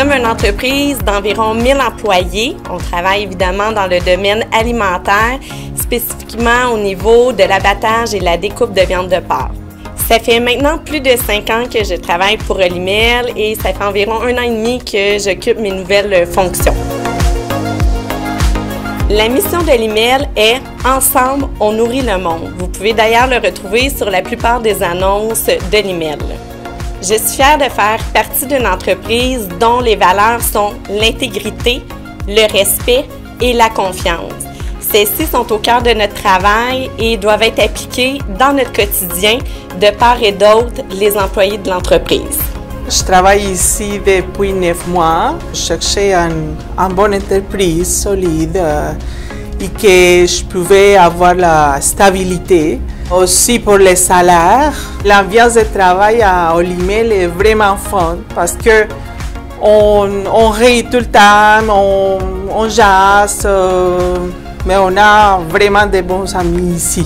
sommes une entreprise d'environ 1000 employés. On travaille évidemment dans le domaine alimentaire, spécifiquement au niveau de l'abattage et la découpe de viande de porc. Ça fait maintenant plus de 5 ans que je travaille pour Olimel et ça fait environ 1 an et demi que j'occupe mes nouvelles fonctions. La mission d'Olimel est « Ensemble, on nourrit le monde ». Vous pouvez d'ailleurs le retrouver sur la plupart des annonces d'Olimel. Je suis fière de faire partie d'une entreprise dont les valeurs sont l'intégrité, le respect et la confiance. Celles-ci sont au cœur de notre travail et doivent être appliquées dans notre quotidien de part et d'autre les employés de l'entreprise. Je travaille ici depuis 9 mois. Je cherchais une bonne entreprise solide et que je pouvais avoir la stabilité. Aussi pour les salaires. L'ambiance de travail à Olimel est vraiment fun parce que on rit tout le temps, on jase, mais on a vraiment de bons amis ici.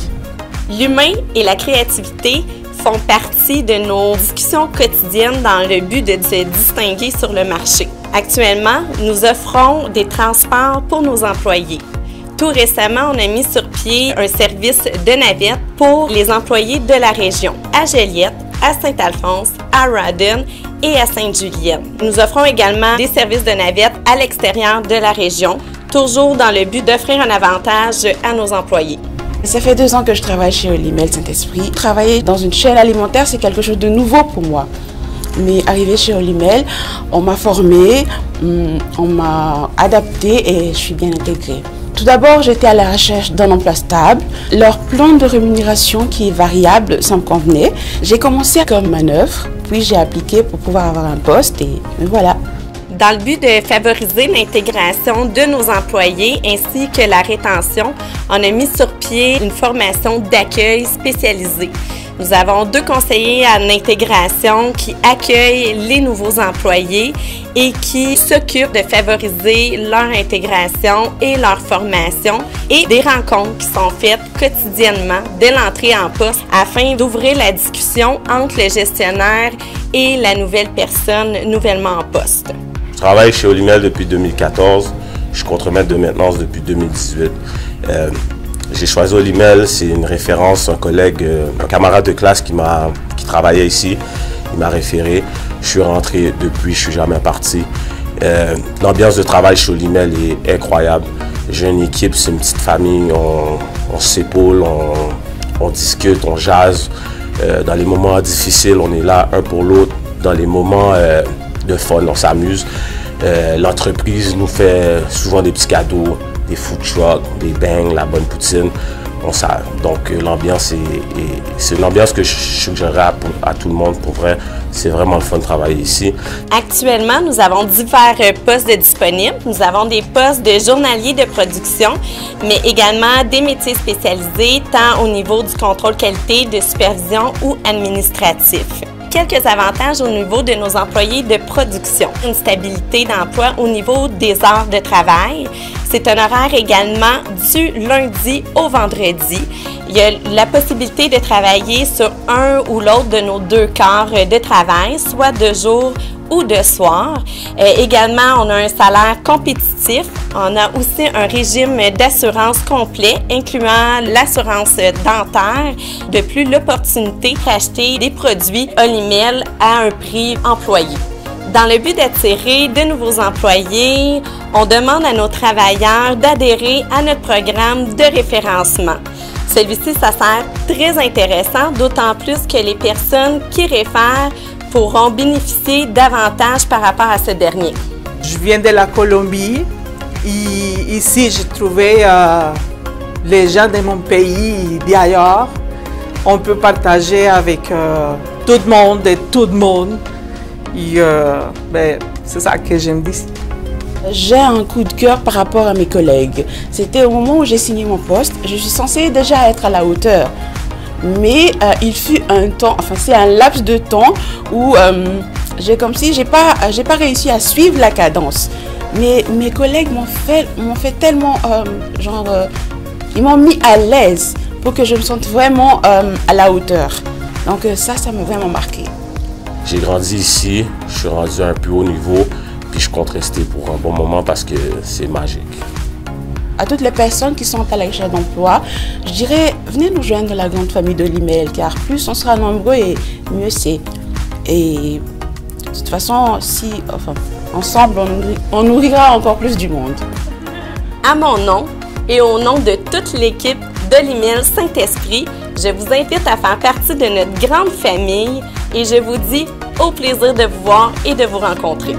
L'humain et la créativité font partie de nos discussions quotidiennes dans le but de se distinguer sur le marché. Actuellement, nous offrons des transports pour nos employés. Tout récemment, on a mis sur pied un service de navette pour les employés de la région, à Joliette, à Saint-Alphonse, à Rawdon et à Sainte-Julienne. Nous offrons également des services de navette à l'extérieur de la région, toujours dans le but d'offrir un avantage à nos employés. Ça fait 2 ans que je travaille chez Olimel Saint-Esprit. Travailler dans une chaîne alimentaire, c'est quelque chose de nouveau pour moi. Mais arrivé chez Olimel, on m'a formée, on m'a adaptée et je suis bien intégrée. Tout d'abord, j'étais à la recherche d'un emploi stable. Leur plan de rémunération qui est variable, ça me convenait. J'ai commencé comme manœuvre, puis j'ai appliqué pour pouvoir avoir un poste et voilà. Dans le but de favoriser l'intégration de nos employés ainsi que la rétention, on a mis sur pied une formation d'accueil spécialisée. Nous avons 2 conseillers à l'intégration qui accueillent les nouveaux employés et qui s'occupent de favoriser leur intégration et leur formation et des rencontres qui sont faites quotidiennement dès l'entrée en poste afin d'ouvrir la discussion entre le gestionnaire et la nouvelle personne nouvellement en poste. Je travaille chez Olimel depuis 2014. Je suis contremaître de maintenance depuis 2018. J'ai choisi Olimel, c'est une référence, un collègue, un camarade de classe qui travaillait ici. Il m'a référé. Je suis rentré depuis, je suis jamais parti. L'ambiance de travail chez Olimel est incroyable. J'ai une équipe, c'est une petite famille. On s'épaule, on discute, on jase. Dans les moments difficiles, on est là un pour l'autre. Dans les moments de fun, on s'amuse. L'entreprise nous fait souvent des petits cadeaux, des food trucks, des bangs, la bonne poutine. Donc l'ambiance c'est une ambiance que je suggérerais à tout le monde pour vrai. C'est vraiment le fun de travailler ici. Actuellement, nous avons divers postes disponibles. Nous avons des postes de journalier de production, mais également des métiers spécialisés, tant au niveau du contrôle qualité, de supervision ou administratif. Quelques avantages au niveau de nos employés de production. Une stabilité d'emploi au niveau des heures de travail. C'est un horaire également du lundi au vendredi. Il y a la possibilité de travailler sur un ou l'autre de nos 2 quarts de travail, soit de jour ou de soir. Également, on a un salaire compétitif. On a aussi un régime d'assurance complet, incluant l'assurance dentaire. De plus, l'opportunité d'acheter des produits Olimel à un prix employé. Dans le but d'attirer de nouveaux employés, on demande à nos travailleurs d'adhérer à notre programme de référencement. Celui-ci, ça sert très intéressant, d'autant plus que les personnes qui réfèrent pourront bénéficier davantage par rapport à ce dernier. Je viens de la Colombie et ici j'ai trouvé les gens de mon pays et d'ailleurs. On peut partager avec tout le monde et tout le monde. Et c'est ça que j'aime d'ici. J'ai un coup de cœur par rapport à mes collègues. C'était au moment où j'ai signé mon poste. Je suis censée déjà être à la hauteur. Mais il fut un temps, enfin c'est un laps de temps où j'ai pas réussi à suivre la cadence. Mais mes collègues m'ont fait tellement, ils m'ont mis à l'aise pour que je me sente vraiment à la hauteur. Donc ça m'a vraiment marqué. J'ai grandi ici, je suis rendu à un plus haut niveau. Puis je compte rester pour un bon moment parce que c'est magique. À toutes les personnes qui sont à la recherche d'emploi, je dirais, venez nous joindre dans la grande famille de l'IMEL, car plus on sera nombreux et mieux c'est. Et de toute façon, ensemble, on nourrira encore plus du monde. À mon nom et au nom de toute l'équipe de l'IMEL Saint-Esprit, je vous invite à faire partie de notre grande famille et je vous dis au plaisir de vous voir et de vous rencontrer.